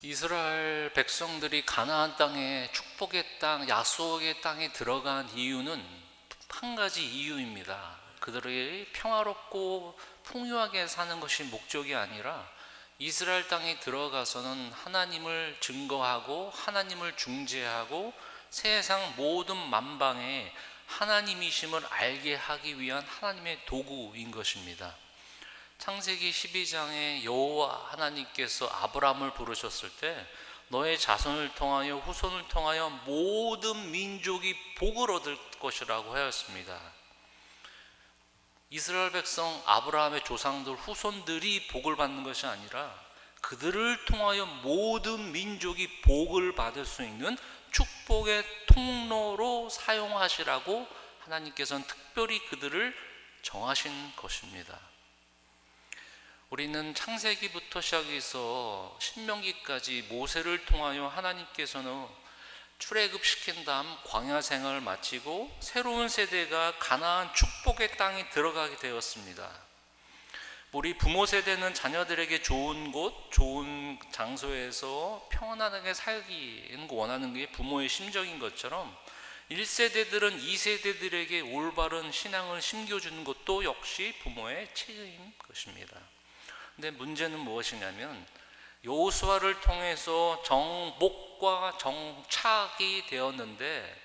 이스라엘 백성들이 가나안 땅에 축복의 땅, 약속의 땅에 들어간 이유는 한 가지 이유입니다. 그들이 평화롭고 풍요하게 사는 것이 목적이 아니라 이스라엘 땅에 들어가서는 하나님을 증거하고 하나님을 중재하고 세상 모든 만방에 하나님이심을 알게 하기 위한 하나님의 도구인 것입니다. 창세기 12장에 여호와 하나님께서 아브라함을 부르셨을 때 너의 자손을 통하여 후손을 통하여 모든 민족이 복을 얻을 것이라고 하였습니다. 이스라엘 백성 아브라함의 조상들 후손들이 복을 받는 것이 아니라 그들을 통하여 모든 민족이 복을 받을 수 있는 축복의 통로로 사용하시라고 하나님께서는 특별히 그들을 정하신 것입니다. 우리는 창세기부터 시작해서 신명기까지 모세를 통하여 하나님께서는 출애굽시킨 다음 광야 생활을 마치고 새로운 세대가 가나안 축복의 땅에 들어가게 되었습니다. 우리 부모 세대는 자녀들에게 좋은 곳, 좋은 장소에서 평안하게 살기를 원하는 게 부모의 심정인 것처럼 1세대들은 2세대들에게 올바른 신앙을 심겨주는 것도 역시 부모의 책임인 것입니다. 근데 문제는 무엇이냐면 여호수아를 통해서 정복과 정착이 되었는데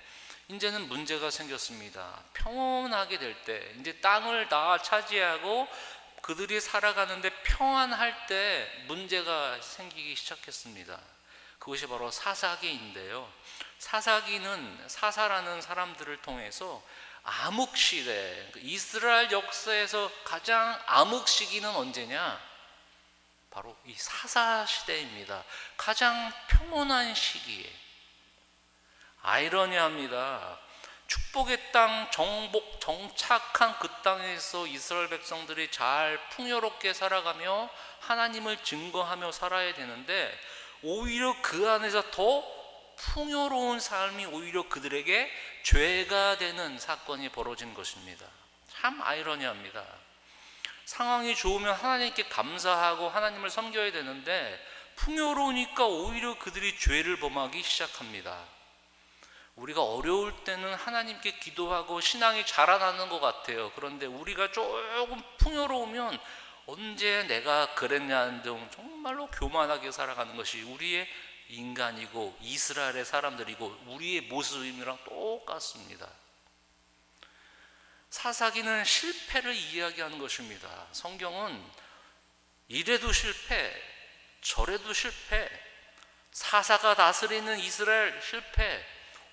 이제는 문제가 생겼습니다. 평온하게 될 때, 이제 땅을 다 차지하고 그들이 살아가는데 평안할 때 문제가 생기기 시작했습니다. 그것이 바로 사사기인데요. 사사기는 사사라는 사람들을 통해서 암흑시대, 이스라엘 역사에서 가장 암흑 시기는 언제냐? 바로 이 사사시대입니다. 가장 평온한 시기에. 아이러니합니다. 축복의 땅, 정복, 정착한 그 땅에서 이스라엘 백성들이 잘 풍요롭게 살아가며 하나님을 증거하며 살아야 되는데 오히려 그 안에서 더 풍요로운 삶이 오히려 그들에게 죄가 되는 사건이 벌어진 것입니다. 참 아이러니합니다. 상황이 좋으면 하나님께 감사하고 하나님을 섬겨야 되는데 풍요로우니까 오히려 그들이 죄를 범하기 시작합니다. 우리가 어려울 때는 하나님께 기도하고 신앙이 자라나는 것 같아요. 그런데 우리가 조금 풍요로우면 언제 내가 그랬냐는 등 정말로 교만하게 살아가는 것이 우리의 인간이고 이스라엘의 사람들이고 우리의 모습이랑 똑같습니다. 사사기는 실패를 이야기하는 것입니다. 성경은 이래도 실패, 저래도 실패, 사사가 다스리는 이스라엘 실패,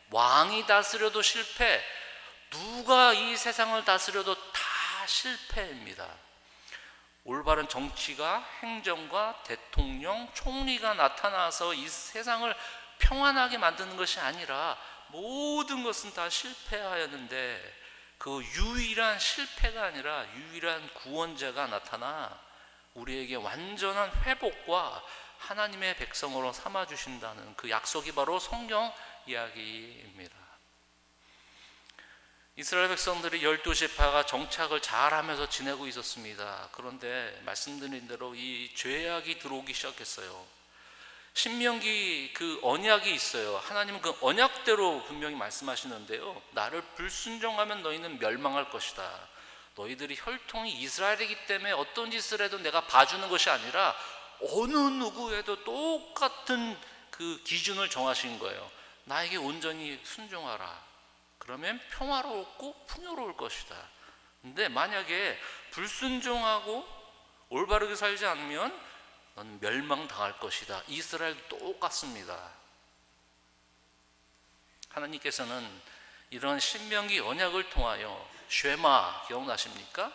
왕이 다스려도 실패, 누가 이 세상을 다스려도 다 실패입니다. 올바른 정치가, 행정과 대통령, 총리가 나타나서 이 세상을 평안하게 만드는 것이 아니라 모든 것은 다 실패하였는데 그 유일한 실패가 아니라 유일한 구원자가 나타나 우리에게 완전한 회복과 하나님의 백성으로 삼아주신다는 그 약속이 바로 성경 이야기입니다. 이스라엘 백성들이 12지파가 정착을 잘하면서 지내고 있었습니다. 그런데 말씀드린 대로 이 죄악이 들어오기 시작했어요. 신명기 그 언약이 있어요. 하나님은 그 언약대로 분명히 말씀하시는데요. 나를 불순종하면 너희는 멸망할 것이다. 너희들이 혈통이 이스라엘이기 때문에 어떤 짓을 해도 내가 봐주는 것이 아니라 어느 누구에도 똑같은 그 기준을 정하신 거예요. 나에게 온전히 순종하라. 그러면 평화롭고 풍요로울 것이다. 근데 만약에 불순종하고 올바르게 살지 않으면 넌 멸망당할 것이다. 이스라엘도 똑같습니다. 하나님께서는 이런 신명기 언약을 통하여 쉐마 기억나십니까?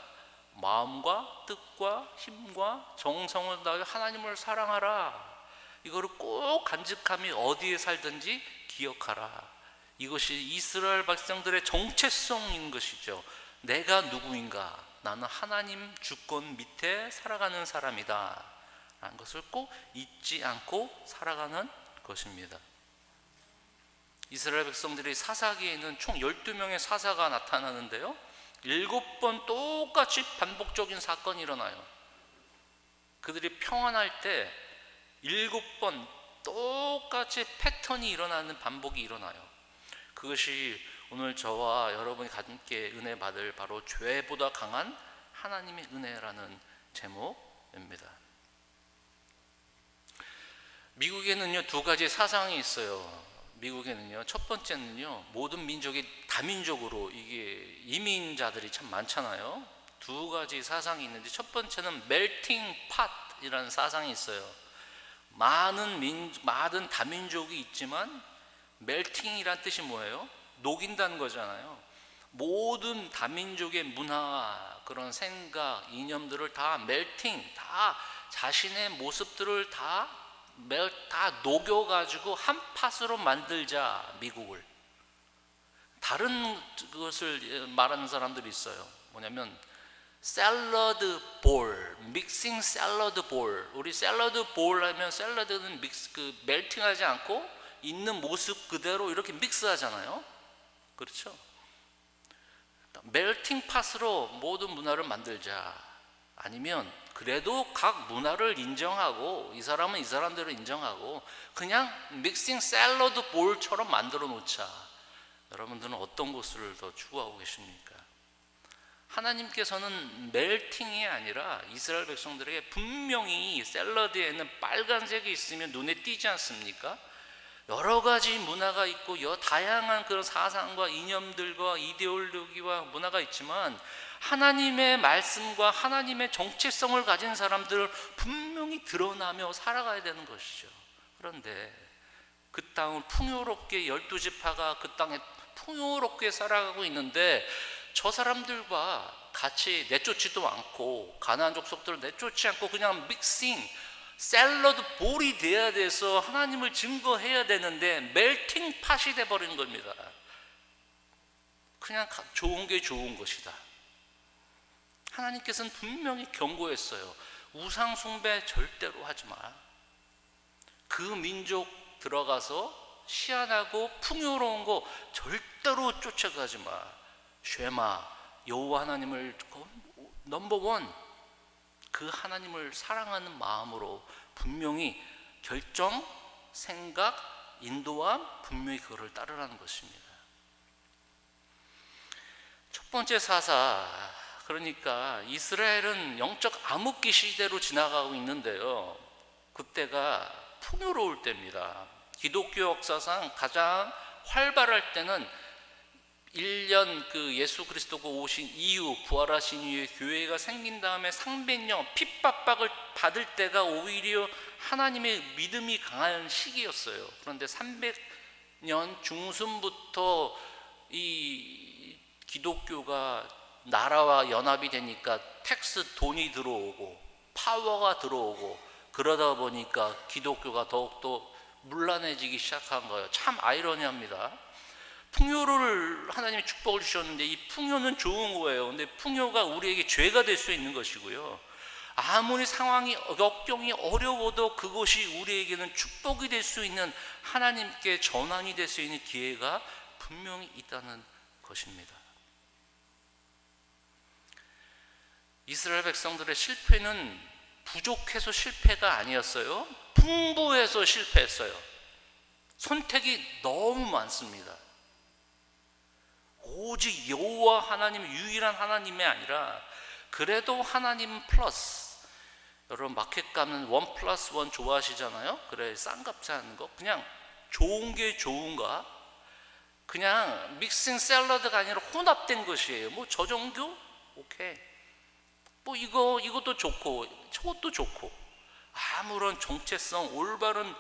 마음과 뜻과 힘과 정성을 다하여 하나님을 사랑하라. 이거를 꼭 간직함이 어디에 살든지 기억하라. 이것이 이스라엘 백성들의 정체성인 것이죠. 내가 누구인가? 나는 하나님 주권 밑에 살아가는 사람이다 라는 것을 꼭 잊지 않고 살아가는 것입니다. 이스라엘 백성들이 사사기에는 총 12명의 사사가 나타나는데요 7번 똑같이 반복적인 사건이 일어나요. 그들이 평안할 때 7번 똑같이 패턴이 일어나는 반복이 일어나요. 그것이 오늘 저와 여러분이 함께 은혜 받을 바로 죄보다 강한 하나님의 은혜라는 제목입니다. 미국에는요, 두 가지 사상이 있어요. 미국에는요, 첫 번째는요, 모든 민족이 다민족으로, 이게 이민자들이 참 많잖아요. 두 가지 사상이 있는데, 첫 번째는 melting pot이라는 사상이 있어요. 많은 다민족이 있지만 melting이란 뜻이 뭐예요? 녹인다는 거잖아요. 모든 다민족의 문화, 그런 생각, 이념들을 다 melting, 다 자신의 모습들을 다 녹여가지고 한 팥으로 만들자, 미국을. 다른 것을 말하는 사람들이 있어요. 뭐냐면 샐러드 볼, 믹싱 샐러드 볼. 우리 샐러드 볼 하면 샐러드는 멜팅하지 않고 있는 모습 그대로 이렇게 믹스하잖아요. 그렇죠? 멜팅 팟으로 모든 문화를 만들자. 아니면 그래도 각 문화를 인정하고, 이 사람은 이 사람대로 인정하고 그냥 믹싱 샐러드 볼처럼 만들어 놓자. 여러분들은 어떤 것을 더 추구하고 계십니까? 하나님께서는 멜팅이 아니라 이스라엘 백성들에게 분명히 샐러드에는 빨간색이 있으면 눈에 띄지 않습니까? 여러 가지 문화가 있고 다양한 그런 사상과 이념들과 이데올로기와 문화가 있지만 하나님의 말씀과 하나님의 정체성을 가진 사람들을 분명히 드러나며 살아가야 되는 것이죠. 그런데 그 땅은 풍요롭게 12지파가 그 땅에 풍요롭게 살아가고 있는데 저 사람들과 같이 내쫓지도 않고 가나안 족속들을 내쫓지 않고 그냥 믹싱 샐러드 볼이 돼야 돼서 하나님을 증거해야 되는데 멜팅 팟이 돼버린 겁니다. 그냥 좋은 게 좋은 것이다. 하나님께서는 분명히 경고했어요. 우상 숭배 절대로 하지 마. 그 민족 들어가서 희한하고 풍요로운 거 절대로 쫓아가지 마. 쉐마, 여호와 하나님을 넘버원, 그 하나님을 사랑하는 마음으로 분명히 결정, 생각, 인도와 분명히 그거를 따르라는 것입니다. 첫 번째 사사, 그러니까 이스라엘은 영적 암흑기 시대로 지나가고 있는데요, 그때가 풍요로울 때입니다. 기독교 역사상 가장 활발할 때는 1년 예수 그리스도가 오신 이후, 부활하신 이후에 교회가 생긴 다음에 300년 핍박을 받을 때가 오히려 하나님의 믿음이 강한 시기였어요. 그런데 300년 중순부터 이 기독교가 나라와 연합이 되니까 돈이 들어오고 파워가 들어오고 그러다 보니까 기독교가 더욱더 문란해지기 시작한 거예요. 참 아이러니합니다. 풍요를 하나님이 축복을 주셨는데 이 풍요는 좋은 거예요. 근데 풍요가 우리에게 죄가 될 수 있는 것이고요, 아무리 상황이 역경이 어려워도 그것이 우리에게는 축복이 될 수 있는, 하나님께 전환이 될 수 있는 기회가 분명히 있다는 것입니다. 이스라엘 백성들의 실패는 부족해서 실패가 아니었어요. 풍부해서 실패했어요. 선택이 너무 많습니다. 오직 여호와 하나님, 유일한 하나님이 아니라 그래도 하나님 플러스, 여러분 마켓 가면 1+1 좋아하시잖아요. 그래, 싼값에 하는 거, 그냥 좋은 게 좋은가, 그냥 믹싱 샐러드가 아니라 혼합된 것이에요. 뭐 저종교? 오케이. 뭐 이것도 좋고 저것도 좋고, 아무런 정체성, 올바른,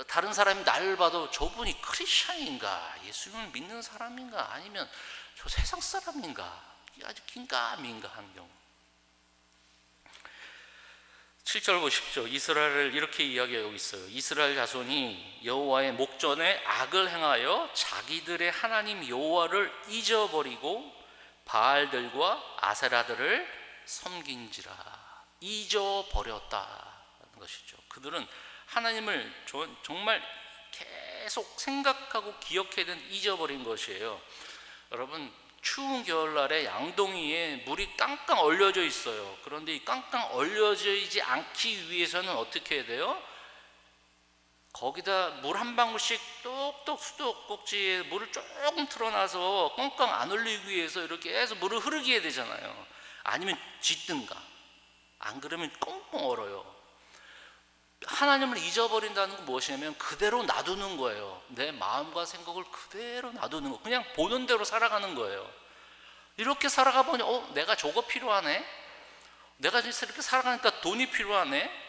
다른 사람이 나를 봐도 저분이 크리스찬인가, 예수님을 믿는 사람인가, 아니면 저 세상 사람인가, 아주 긴가민가 한 경우. 7절 보십시오. 이스라엘을 이렇게 이야기하고 있어요. 이스라엘 자손이 여호와의 목전에 악을 행하여 자기들의 하나님 여호와를 잊어버리고 바알들과 아세라들을 섬긴지라. 잊어버렸다는 것이죠. 그들은 하나님을 정말 계속 생각하고 기억해야 되는, 잊어버린 것이에요. 여러분, 추운 겨울날에 양동이에 물이 깡깡 얼려져 있어요. 그런데 이 깡깡 얼려져 있지 않기 위해서는 어떻게 해야 돼요? 거기다 물 한 방울씩 똑똑 수도꼭지에 물을 조금 틀어놔서 꽁꽁 안 얼리기 위해서 이렇게 해서 물을 흐르게 해야 되잖아요. 아니면 짖든가, 안 그러면 꽁꽁 얼어요. 하나님을 잊어버린다는 건 무엇이냐면 그대로 놔두는 거예요. 내 마음과 생각을 그대로 놔두는 거, 그냥 보는 대로 살아가는 거예요. 이렇게 살아가 보니 내가 저거 필요하네, 내가 이렇게 살아가니까 돈이 필요하네,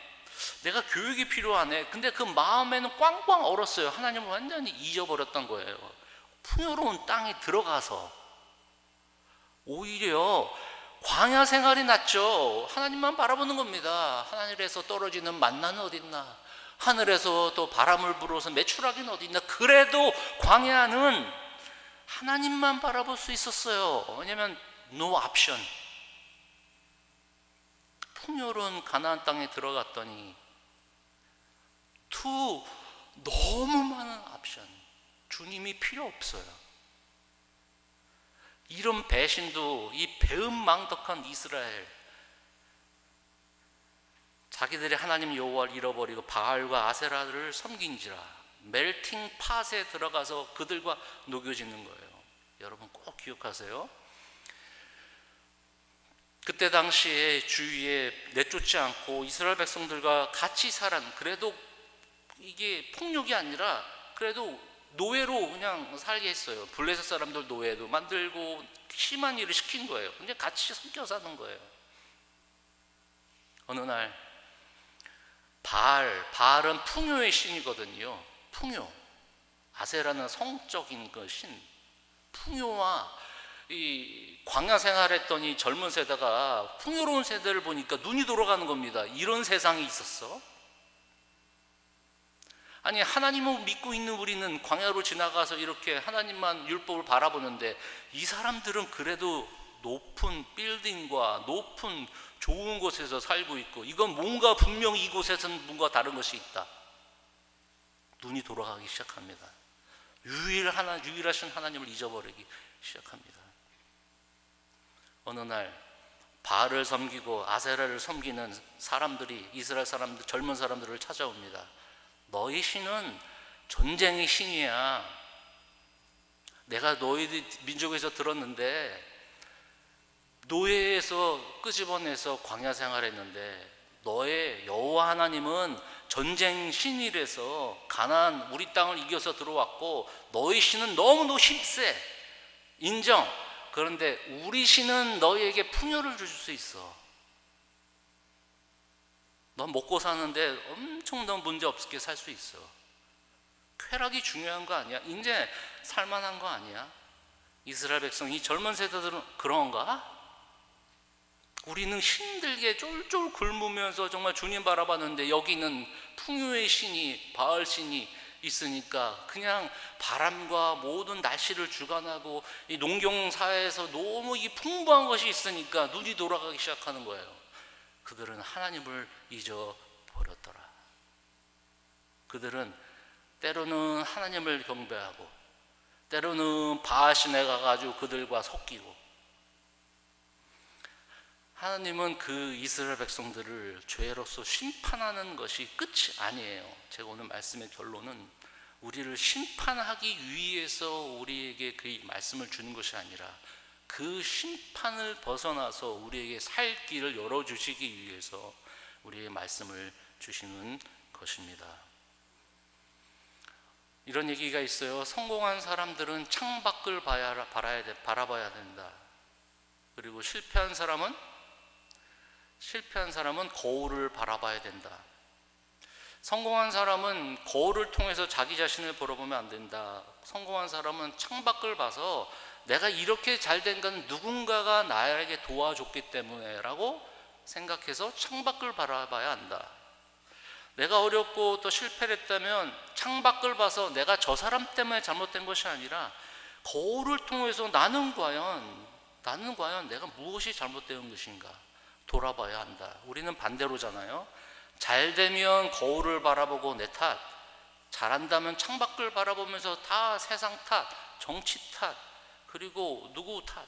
내가 교육이 필요하네. 근데 그 마음에는 꽝꽝 얼었어요. 하나님을 완전히 잊어버렸던 거예요. 풍요로운 땅에 들어가서 오히려 광야 생활이 낫죠. 하나님만 바라보는 겁니다. 하늘에서 떨어지는 만나는 어딨나, 하늘에서 또 바람을 불어서 메추라기는 어딨나. 그래도 광야는 하나님만 바라볼 수 있었어요. 왜냐하면 no option. 풍요로운 가나안 땅에 들어갔더니 너무 많은 옵션, 주님이 필요 없어요. 이런 배신도 이 배은망덕한 이스라엘, 자기들이 하나님 여호와를 잃어버리고 바알과 아세라를 섬긴지라 멜팅 팟에 들어가서 그들과 녹여지는 거예요. 여러분 꼭 기억하세요. 그때 당시에 주위에 내쫓지 않고 이스라엘 백성들과 같이 그래도 이게 폭력이 아니라 그래도 노예로 그냥 살게 했어요. 블레셋 사람들 노예도 만들고 심한 일을 시킨 거예요. 근데 같이 섞여 사는 거예요. 어느 날 바알은 풍요의 신이거든요. 풍요, 아세라는 성적인 그 신. 풍요와 이 광야 생활했더니 젊은 세대가 풍요로운 세대를 보니까 눈이 돌아가는 겁니다. 이런 세상이 있었어? 아니, 하나님을 믿고 있는 우리는 광야로 지나가서 이렇게 하나님만 율법을 바라보는데 이 사람들은 그래도 높은 빌딩과 높은 좋은 곳에서 살고 있고, 이건 뭔가 분명히 이곳에서는 뭔가 다른 것이 있다. 눈이 돌아가기 시작합니다. 유일하신 하나님을 잊어버리기 시작합니다. 어느 날 바알을 섬기고 아세라를 섬기는 사람들이, 이스라엘 사람들, 젊은 사람들을 찾아옵니다. 너희 신은 전쟁의 신이야. 내가 너희들 민족에서 들었는데 노예에서 끄집어내서 광야 생활했는데 너의 여호와 하나님은 전쟁 신이라서 가나안 우리 땅을 이겨서 들어왔고 너희 신은 너무너무 힘세. 인정. 그런데 우리 신은 너희에게 풍요를 줄 수 있어. 넌 먹고 사는데 엄청 넌 문제 없게 살 수 있어. 쾌락이 중요한 거 아니야? 이제 살만한 거 아니야? 이스라엘 백성, 이 젊은 세대들은 그런가? 우리는 힘들게 쫄쫄 굶으면서 정말 주님 바라봤는데 여기는 풍요의 신이, 바알 신이 있으니까 그냥 바람과 모든 날씨를 주관하고 이 농경사회에서 너무 이 풍부한 것이 있으니까 눈이 돌아가기 시작하는 거예요. 그들은 하나님을 잊어버렸더라. 그들은 때로는 하나님을 경배하고 때로는 바알신에 가가지고 그들과 섞이고. 하나님은 그 이스라엘 백성들을 죄로서 심판하는 것이 끝이 아니에요. 제가 오늘 말씀의 결론은 우리를 심판하기 위해서 우리에게 그 말씀을 주는 것이 아니라 그 심판을 벗어나서 우리에게 살 길을 열어주시기 위해서 우리에게 말씀을 주시는 것입니다. 이런 얘기가 있어요. 성공한 사람들은 창밖을 바라봐야 된다. 그리고 실패한 사람은 거울을 바라봐야 된다. 성공한 사람은 거울을 통해서 자기 자신을 바라보면 안 된다. 성공한 사람은 창밖을 봐서 내가 이렇게 잘된 건 누군가가 나에게 도와줬기 때문에 라고 생각해서 창밖을 바라봐야 한다. 내가 어렵고 또 실패를 했다면 창밖을 봐서 내가 저 사람 때문에 잘못된 것이 아니라 거울을 통해서 나는 과연 내가 무엇이 잘못된 것인가 돌아봐야 한다. 우리는 반대로잖아요. 잘 되면 거울을 바라보고 내 탓, 잘한다면 창밖을 바라보면서 다 세상 탓, 정치 탓, 그리고 누구 탓.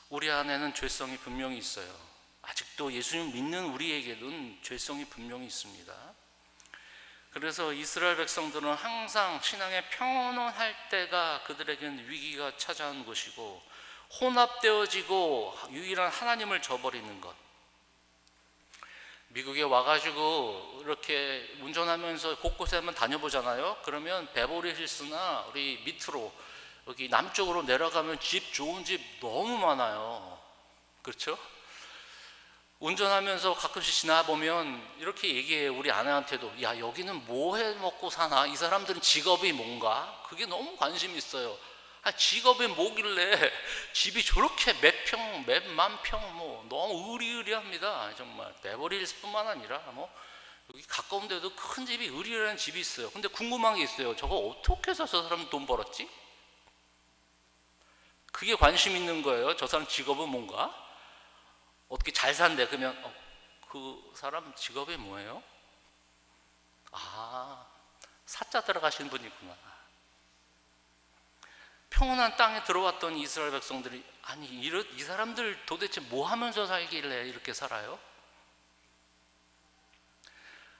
우리 안에는 죄성이 분명히 있어요. 아직도 예수님 믿는 우리에게는 죄성이 분명히 있습니다. 그래서 이스라엘 백성들은 항상 신앙의 평온할 때가 그들에게는 위기가 찾아온 것이고, 혼합되어지고 유일한 하나님을 저버리는 것. 미국에 와가지고 이렇게 운전하면서 곳곳에 한번 다녀보잖아요. 그러면 베버리 힐스나 우리 밑으로 여기 남쪽으로 내려가면 집, 좋은 집 너무 많아요. 그렇죠? 운전하면서 가끔씩 지나보면 이렇게 얘기해요. 우리 아내한테도, 야, 여기는 뭐 해 먹고 사나? 이 사람들은 직업이 뭔가? 그게 너무 관심이 있어요. 직업이 뭐길래 집이 저렇게 몇 평, 몇만 평, 뭐 너무 의리의리합니다. 정말 베버리힐스뿐만 아니라 뭐 여기 가까운 데도 큰 집이, 의리의리한 집이 있어요. 근데 궁금한 게 있어요. 저거 어떻게 해서 저 사람 돈 벌었지? 그게 관심 있는 거예요. 저 사람 직업은 뭔가? 어떻게 잘 산대? 그러면 그 사람 직업이 뭐예요? 사자 들어가신 분이구나. 평온한 땅에 들어왔던 이스라엘 백성들이, 아니 이 사람들 도대체 뭐 하면서 살길래 이렇게 살아요?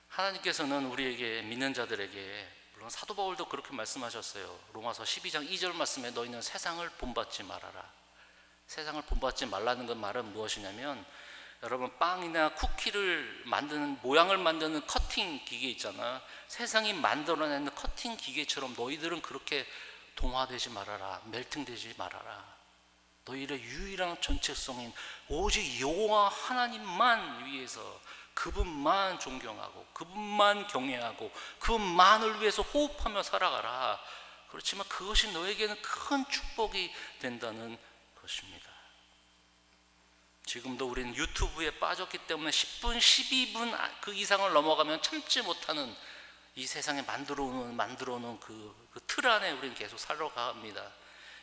하나님께서는 우리에게, 믿는 자들에게, 물론 사도 바울도 그렇게 말씀하셨어요. 로마서 12장 2절 말씀에 너희는 세상을 본받지 말아라. 세상을 본받지 말라는 건 말은 무엇이냐면, 여러분 빵이나 쿠키를 만드는, 모양을 만드는 커팅 기계 있잖아요. 세상이 만들어내는 커팅 기계처럼 너희들은 그렇게 동화되지 말아라. 멜팅되지 말아라. 너희의 유일한 전체성인 오직 여호와 하나님만 위해서, 그분만 존경하고 그분만 경외하고 그분만을 위해서 호흡하며 살아가라. 그렇지만 그것이 너에게는 큰 축복이 된다는 것입니다. 지금도 우리는 유튜브에 빠졌기 때문에 10분, 12분 그 이상을 넘어가면 참지 못하는 이 세상에 만들어 놓은 그 틀 안에 우리는 계속 살아갑니다.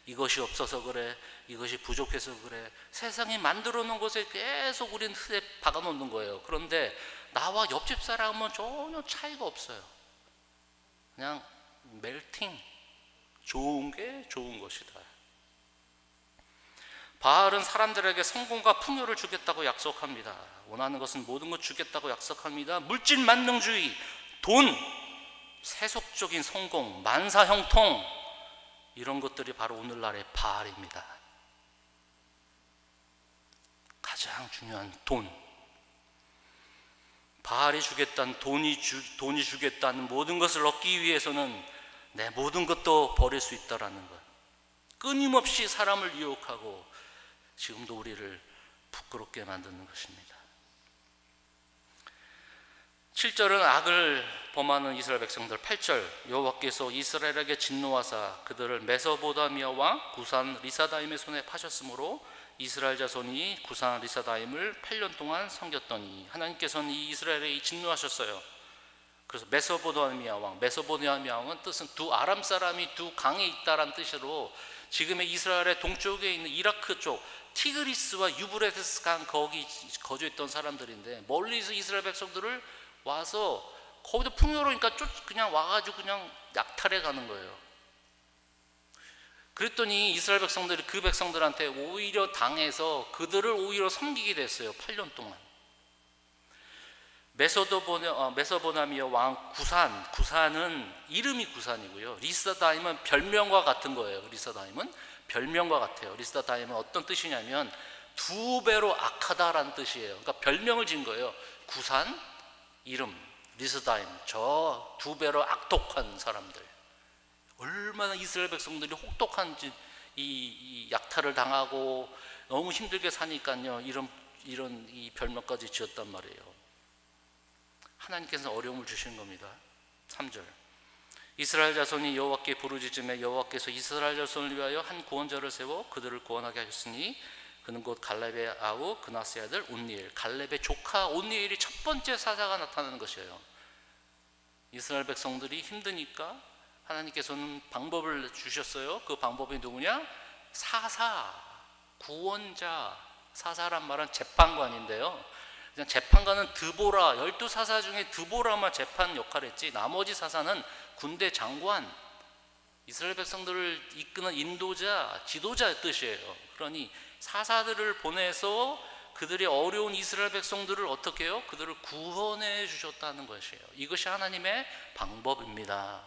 이것이 없어서 그래, 이것이 부족해서 그래, 세상이 만들어 놓은 것에 계속 우리는 틀에 박아 놓는 거예요. 그런데 나와 옆집 사람은 전혀 차이가 없어요. 그냥 멜팅, 좋은 게 좋은 것이다. 바알은 사람들에게 성공과 풍요를 주겠다고 약속합니다. 원하는 것은 모든 것 주겠다고 약속합니다. 물질 만능주의, 돈, 세속적인 성공, 만사형통, 이런 것들이 바로 오늘날의 바알입니다. 가장 중요한 돈. 바알이 주겠다는 돈이 주겠다는 모든 것을 얻기 위해서는 내 모든 것도 버릴 수 있다라는 것. 끊임없이 사람을 유혹하고 지금도 우리를 부끄럽게 만드는 것입니다. 7절은 악을 범하는 이스라엘 백성들. 8절, 여호와께서 이스라엘에게 진노하사 그들을 메소포타미아 왕 구산 리사다임의 손에 파셨으므로 이스라엘 자손이 구산 리사다임을 8년 동안 섬겼더니, 하나님께서는 이 이스라엘에 진노하셨어요. 그래서 메소포타미아 왕, 메소포타미아 왕은 뜻은 두 아람 사람이 두 강에 있다라는 뜻으로, 지금의 이스라엘의 동쪽에 있는 이라크 쪽 티그리스와 유브레테스 강 거기 거주했던 사람들인데, 멀리서 이스라엘 백성들을 와서 거기도 풍요로우니까 그냥 와가지고 그냥 약탈해 가는 거예요. 그랬더니 이스라엘 백성들이 그 백성들한테 오히려 당해서 그들을 오히려 섬기게 됐어요. 8년 동안. 메소포타미아 왕 구산은 이름이 구산이고요. 리사다임은 별명과 같은 거예요. 리사다임은 별명과 같아요. 리사다임은 어떤 뜻이냐면 두 배로 악하다라는 뜻이에요. 그러니까 별명을 지은 거예요. 구산, 이름, 리사다임, 저 두 배로 악독한 사람들. 얼마나 이스라엘 백성들이 혹독한지, 이 약탈을 당하고 너무 힘들게 사니까요, 이런 이 별명까지 지었단 말이에요. 하나님께서는 어려움을 주시는 겁니다. 3절, 이스라엘 자손이 여호와께 부르짖음에 여호와께서 이스라엘 자손을 위하여 한 구원자를 세워 그들을 구원하게 하셨으니 그는 곧 갈렙의 아우 그나스의 아들 온니엘, 갈렙의 조카 온니엘이 첫 번째 사자가 나타나는 것이에요. 이스라엘 백성들이 힘드니까 하나님께서는 방법을 주셨어요. 그 방법이 누구냐? 사사, 구원자. 사사란 말은 재판관인데요, 그냥 재판관은 드보라, 12사사 중에 드보라만 재판 역할을 했지, 나머지 사사는 군대 장관, 이스라엘 백성들을 이끄는 인도자, 지도자의 뜻이에요. 그러니 사사들을 보내서 그들이 어려운 이스라엘 백성들을 어떻게 해요? 그들을 구원해 주셨다는 것이에요. 이것이 하나님의 방법입니다.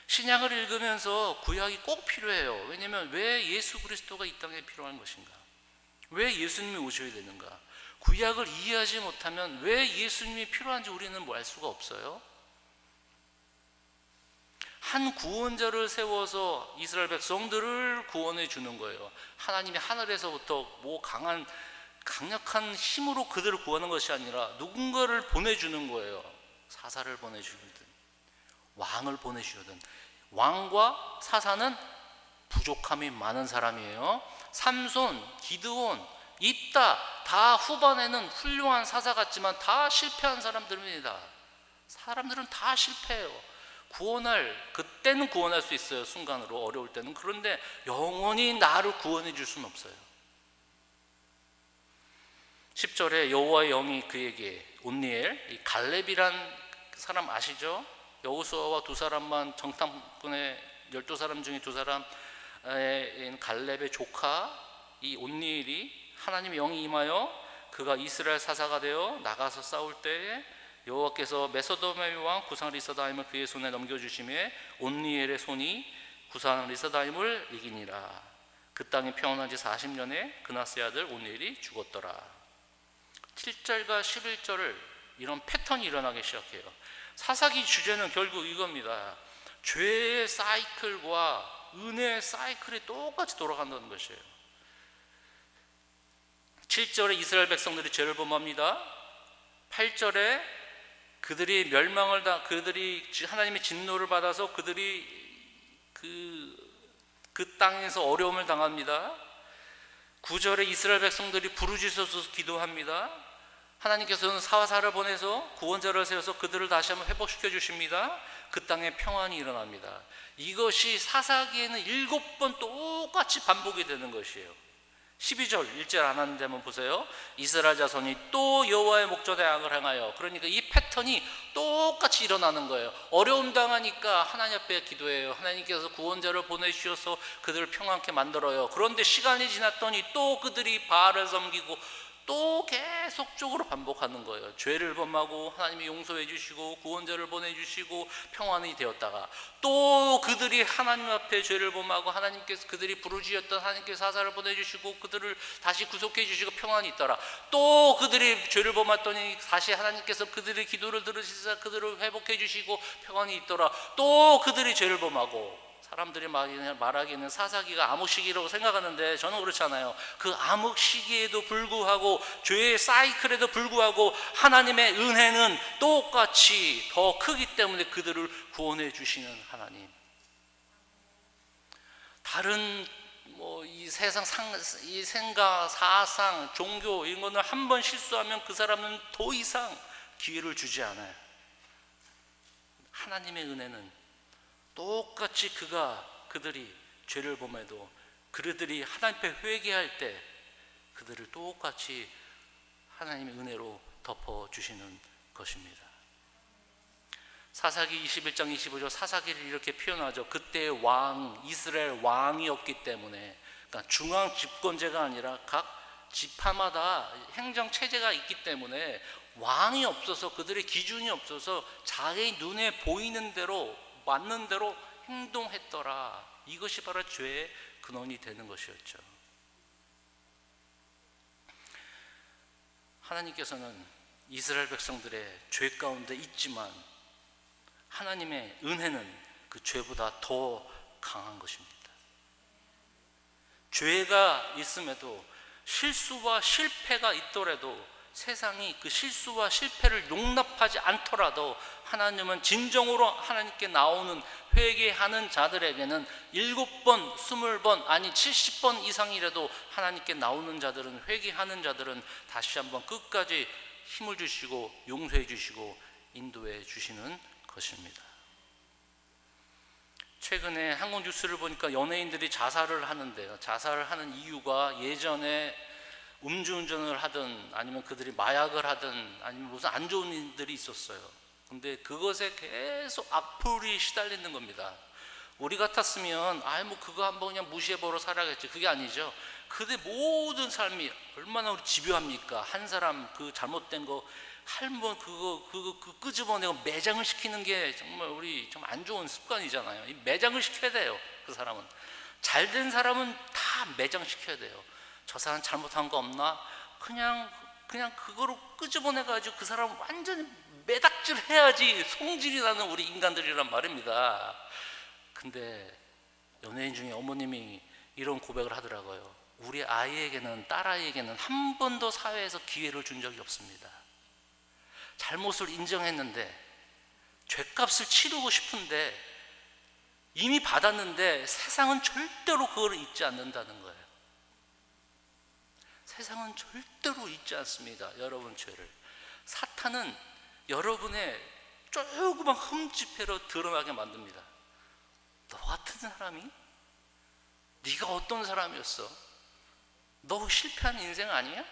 신약을 읽으면서 구약이 꼭 필요해요. 왜냐하면 왜 예수 그리스도가 이 땅에 필요한 것인가? 왜 예수님이 오셔야 되는가? 구약을 이해하지 못하면 왜 예수님이 필요한지 우리는 뭐 알 수가 없어요. 한 구원자를 세워서 이스라엘 백성들을 구원해 주는 거예요. 하나님이 하늘에서부터 뭐 강력한 힘으로 그들을 구하는 것이 아니라 누군가를 보내주는 거예요. 사사를 보내주든 왕을 보내주든. 왕과 사사는 부족함이 많은 사람이에요. 삼손, 기드온, 입다 다 후반에는 훌륭한 사사 같지만 다 실패한 사람들입니다. 사람들은 다 실패해요. 그때는 구원할 수 있어요. 순간으로 어려울 때는. 그런데 영원히 나를 구원해 줄 수는 없어요. 10절에 여호와의 영이 그에게 온니엘, 이 갈렙이란 사람 아시죠? 여호수아와 두 사람만 정탐꾼의 12사람 중에 두 사람 갈렙의 조카 이 온니엘이 하나님의 영이 임하여 그가 이스라엘 사사가 되어 나가서 싸울 때에 여호와께서 메소도메의 왕 구상 리서다임을 그의 손에 넘겨주심에 온니엘의 손이 구상 리서다임을 이기니라. 그 땅이 평온한 지 40년에 그나스의 아들 온니엘이 죽었더라. 7절과 11절을 이런 패턴이 일어나기 시작해요. 사사기 주제는 결국 이겁니다. 죄의 사이클과 은혜의 사이클이 똑같이 돌아간다는 것이에요. 7절에 이스라엘 백성들이 죄를 범합니다. 8절에 그들이 그들이 하나님의 진노를 받아서 그들이 그 땅에서 어려움을 당합니다. 9절에 이스라엘 백성들이 부르짖어서 기도합니다. 하나님께서는 사사를 보내서 구원자를 세워서 그들을 다시 한번 회복시켜 주십니다. 그 땅에 평안이 일어납니다. 이것이 사사기에는 7번 똑같이 반복이 되는 것이에요. 12절 1절 안 하는데 한번 보세요. 이스라엘 자손이 또 여호와의 목전에 악을 행하여. 그러니까 이 패턴이 똑같이 일어나는 거예요. 어려움 당하니까 하나님 앞에 기도해요. 하나님께서 구원자를 보내주셔서 그들을 평안케 만들어요. 그런데 시간이 지났더니 또 그들이 바알을 섬기고 또 계속적으로 반복하는 거예요. 죄를 범하고 하나님이 용서해 주시고 구원자를 보내주시고 평안이 되었다가 또 그들이 하나님 앞에 죄를 범하고 하나님께서 그들이 부르짖었던 하나님께서 사사를 보내주시고 그들을 다시 구속해 주시고 평안이 있더라. 또 그들이 죄를 범했더니 다시 하나님께서 그들의 기도를 들으시사 그들을 회복해 주시고 평안이 있더라. 또 그들이 죄를 범하고. 사람들이 말하기에는 사사기가 암흑 시기라고 생각하는데 저는 그렇지 않아요. 그 암흑 시기에도 불구하고 죄의 사이클에도 불구하고 하나님의 은혜는 똑같이 더 크기 때문에 그들을 구원해 주시는 하나님. 다른 이 세상 이 생각, 사상, 종교 이런 거는 한 번 실수하면 그 사람은 더 이상 기회를 주지 않아요. 하나님의 은혜는 똑같이 그들이 죄를 범해도 그들이 하나님 앞에 회개할 때 그들을 똑같이 하나님의 은혜로 덮어주시는 것입니다. 사사기 21장 25절 사사기를 이렇게 표현하죠. 그때 이스라엘 왕이었기 때문에, 그러니까 중앙 집권제가 아니라 각 지파마다 행정체제가 있기 때문에 왕이 없어서 그들의 기준이 없어서 자기 눈에 보이는 대로 맞는 대로 행동했더라. 이것이 바로 죄의 근원이 되는 것이었죠. 하나님께서는 이스라엘 백성들의 죄 가운데 있지만 하나님의 은혜는 그 죄보다 더 강한 것입니다. 죄가 있음에도 실수와 실패가 있더라도 세상이 그 실수와 실패를 용납하지 않더라도 하나님은 진정으로 하나님께 나오는 회개하는 자들에게는 7번, 20번, 아니 70번 이상이라도 하나님께 나오는 자들은, 회개하는 자들은 다시 한번 끝까지 힘을 주시고 용서해 주시고 인도해 주시는 것입니다. 최근에 한국 뉴스를 보니까 연예인들이 자살을 하는데요. 자살을 하는 이유가 예전에 음주운전을 하든 아니면 그들이 마약을 하든 아니면 무슨 안 좋은 일들이 있었어요. 근데 그것에 계속 악플이 시달리는 겁니다. 우리 같았으면 뭐 그거 한번 그냥 무시해보러 살아야겠지. 그게 아니죠. 그들의 모든 삶이 얼마나 우리 집요합니까? 한 사람 그 잘못된 거 한번 그거 끄집어내고 매장을 시키는 게 정말 우리 좀 안 좋은 습관이잖아요. 이 매장을 시켜야 돼요. 그 사람은 잘된 사람은 다 매장시켜야 돼요. 저 사람 잘못한 거 없나? 그냥 그거로 끄집어내가지고 그 사람 완전히 매닥질 해야지 성질이 나는 우리 인간들이란 말입니다. 근데 연예인 중에 어머님이 이런 고백을 하더라고요. 우리 아이에게는, 딸아이에게는 한 번도 사회에서 기회를 준 적이 없습니다. 잘못을 인정했는데 죗값을 치르고 싶은데 이미 받았는데 세상은 절대로 그걸 잊지 않는다는 거예요. 세상은 절대로 잊지 않습니다. 여러분 죄를. 사탄은 여러분의 조그만 흠집회로 드러나게 만듭니다. 너 같은 사람이? 네가 어떤 사람이었어? 너 실패한 인생 아니야?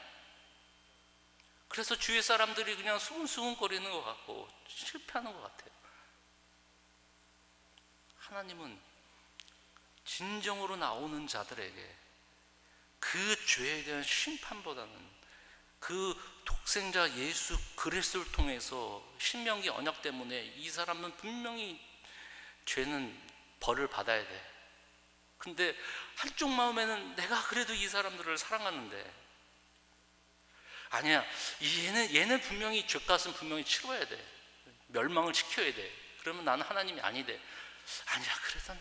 그래서 주위 사람들이 그냥 수근수근거리는 것 같고 실패하는 것 같아요. 하나님은 진정으로 나오는 자들에게 그 죄에 대한 심판보다는 그 독생자 예수 그리스도를 통해서 신명기 언약 때문에 이 사람은 분명히 죄는 벌을 받아야 돼. 근데 한쪽 마음에는 내가 그래도 이 사람들을 사랑하는데 아니야, 얘는 분명히 죄값은 분명히 치러야 돼. 멸망을 시켜야 돼. 그러면 나는 하나님이 아니 돼. 아니야, 그래도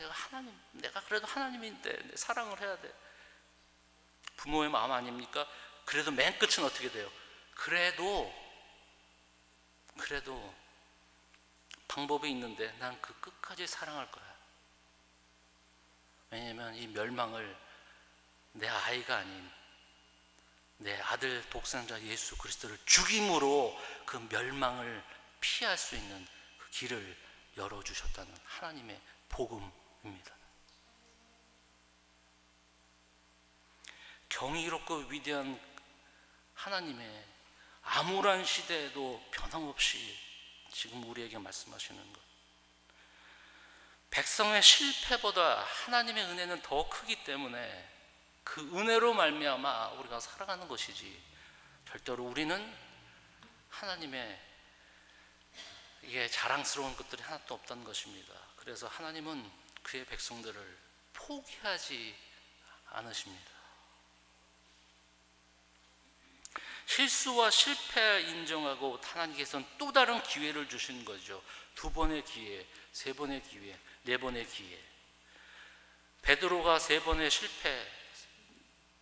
내가 그래도 하나님인데 사랑을 해야 돼. 부모의 마음 아닙니까? 그래도 맨 끝은 어떻게 돼요? 그래도 방법이 있는데 난 그 끝까지 사랑할 거야. 왜냐면 이 멸망을 내 아이가 아닌 내 아들 독생자 예수 그리스도를 죽임으로 그 멸망을 피할 수 있는 그 길을 열어주셨다는 하나님의 복음입니다. 경이롭고 위대한 하나님의 암울한 시대에도 변함없이 지금 우리에게 말씀하시는 것, 백성의 실패보다 하나님의 은혜는 더 크기 때문에 그 은혜로 말미암아 우리가 살아가는 것이지, 절대로 우리는 하나님의 이게 자랑스러운 것들이 하나도 없다는 것입니다. 그래서 하나님은 그의 백성들을 포기하지 않으십니다. 실수와 실패 인정하고 하나님께서는 또 다른 기회를 주신 거죠. 2번의 기회, 3번의 기회, 4번의 기회. 베드로가 3번의 실패,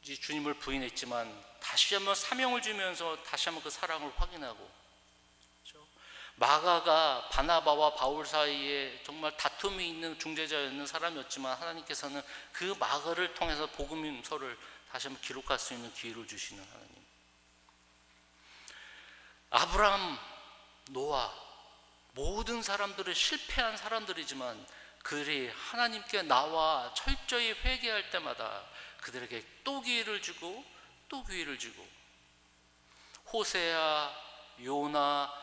주님을 부인했지만 다시 한번 사명을 주면서 다시 한번 그 사랑을 확인하고, 그렇죠? 마가가 바나바와 바울 사이에 정말 다툼이 있는 중재자였는 사람이었지만 하나님께서는 그 마가를 통해서 복음서를 다시 한번 기록할 수 있는 기회를 주시는 하나님. 아브라함, 노아, 모든 사람들은 실패한 사람들이지만 그들이 하나님께 나와 철저히 회개할 때마다 그들에게 또 기회를 주고 또 기회를 주고, 호세아, 요나,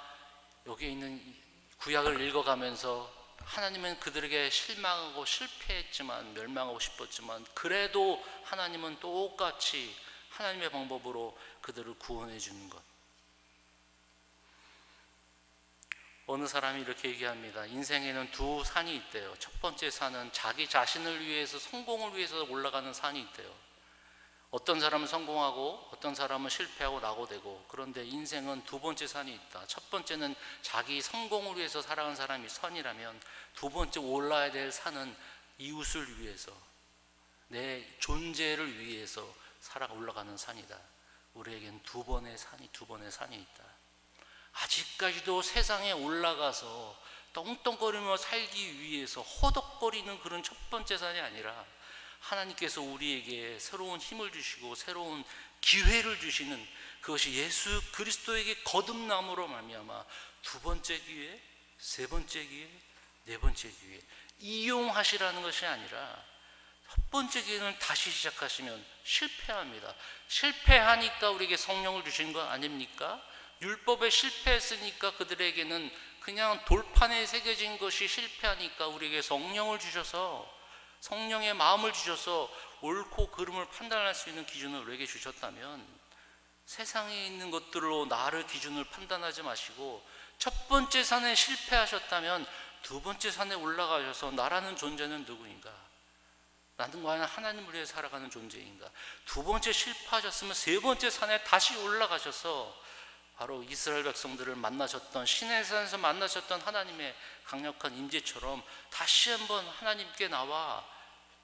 여기에 있는 구약을 읽어가면서 하나님은 그들에게 실망하고 실패했지만, 멸망하고 싶었지만 그래도 하나님은 똑같이 하나님의 방법으로 그들을 구원해 주는 것. 어느 사람이 이렇게 얘기합니다. 인생에는 2 산이 있대요. 첫 번째 산은 자기 자신을 위해서, 성공을 위해서 올라가는 산이 있대요. 어떤 사람은 성공하고 어떤 사람은 실패하고 낙오되고, 그런데 인생은 2번째 산이 있다. 첫 번째는 자기 성공을 위해서 살아가는 사람이 선이라면, 2번째 올라야 될 산은 이웃을 위해서, 내 존재를 위해서 올라가는 산이다. 우리에겐 2번의 산이 있다. 아직까지도 세상에 올라가서 떵떵거리며 살기 위해서 허덕거리는 그런 첫 번째 산이 아니라, 하나님께서 우리에게 새로운 힘을 주시고 새로운 기회를 주시는 그것이 예수 그리스도에게 거듭남으로 말미암아 2번째 기회, 3번째 기회, 4번째 기회 이용하시라는 것이 아니라, 첫 번째 기회는 다시 시작하시면 실패합니다. 실패하니까 우리에게 성령을 주신 거 아닙니까? 율법에 실패했으니까 그들에게는 그냥 돌판에 새겨진 것이 실패하니까 우리에게 성령을 주셔서, 성령의 마음을 주셔서 옳고 그름을 판단할 수 있는 기준을 우리에게 주셨다면, 세상에 있는 것들로 나를 기준을 판단하지 마시고 첫 번째 산에 실패하셨다면 두 번째 산에 올라가셔서 나라는 존재는 누구인가? 나는 과연 하나님을 위해 살아가는 존재인가? 두 번째 실패하셨으면 세 번째 산에 다시 올라가셔서 바로 이스라엘 백성들을 만나셨던, 시내산에서 만나셨던 하나님의 강력한 임재처럼 다시 한번 하나님께 나와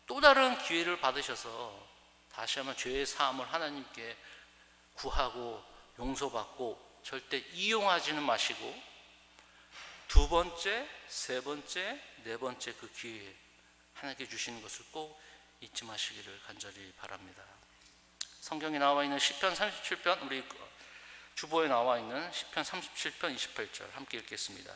또 다른 기회를 받으셔서 다시 한번 죄의 사함을 하나님께 구하고 용서받고 절대 이용하지는 마시고 두 번째, 세 번째, 네 번째 그 기회 하나님께 주시는 것을 꼭 잊지 마시기를 간절히 바랍니다. 성경에 나와 있는 시편 37편, 우리 주보에 나와 있는 시편 37편 28절 함께 읽겠습니다.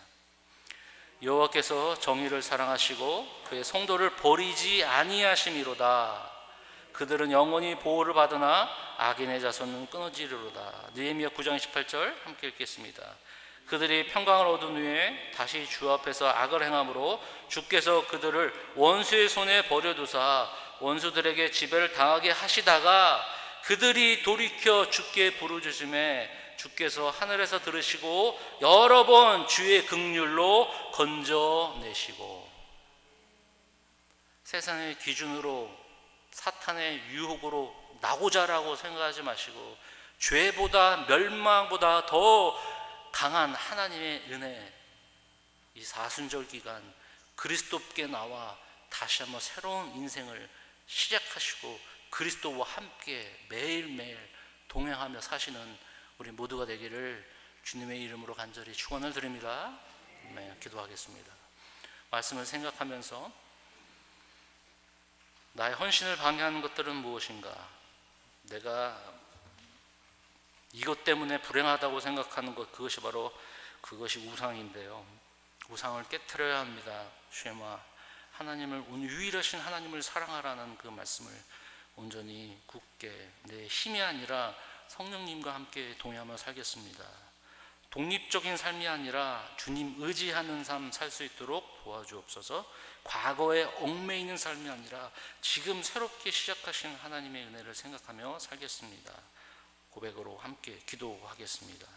여호와께서 정의를 사랑하시고 그의 성도를 버리지 아니하심이로다. 그들은 영원히 보호를 받으나 악인의 자손은 끊어지리로다. 느헤미야 9장 28절 함께 읽겠습니다. 그들이 평강을 얻은 후에 다시 주 앞에서 악을 행함으로 주께서 그들을 원수의 손에 버려두사 원수들에게 지배를 당하게 하시다가 그들이 돌이켜 주께 부르짖음에 주께서 하늘에서 들으시고 여러 번 주의 긍휼로 건져내시고. 세상의 기준으로 사탄의 유혹으로 나고자라고 생각하지 마시고 죄보다 멸망보다 더 강한 하나님의 은혜, 이 사순절 기간 그리스도께 나와 다시 한번 새로운 인생을 시작하시고 그리스도와 함께 매일매일 동행하며 사시는 우리 모두가 되기를 주님의 이름으로 간절히 축원을 드립니다. 네, 기도하겠습니다. 말씀을 생각하면서 나의 헌신을 방해하는 것들은 무엇인가? 내가 이것 때문에 불행하다고 생각하는 것, 그것이 우상인데요. 우상을 깨트려야 합니다. 쉐마, 하나님을, 유일하신 하나님을 사랑하라는 그 말씀을 온전히 굳게 내 힘이 아니라 성령님과 함께 동행하며 살겠습니다. 독립적인 삶이 아니라 주님 의지하는 삶 살 수 있도록 도와주옵소서. 과거에 얽매이는 삶이 아니라 지금 새롭게 시작하신 하나님의 은혜를 생각하며 살겠습니다. 고백으로 함께 기도하겠습니다.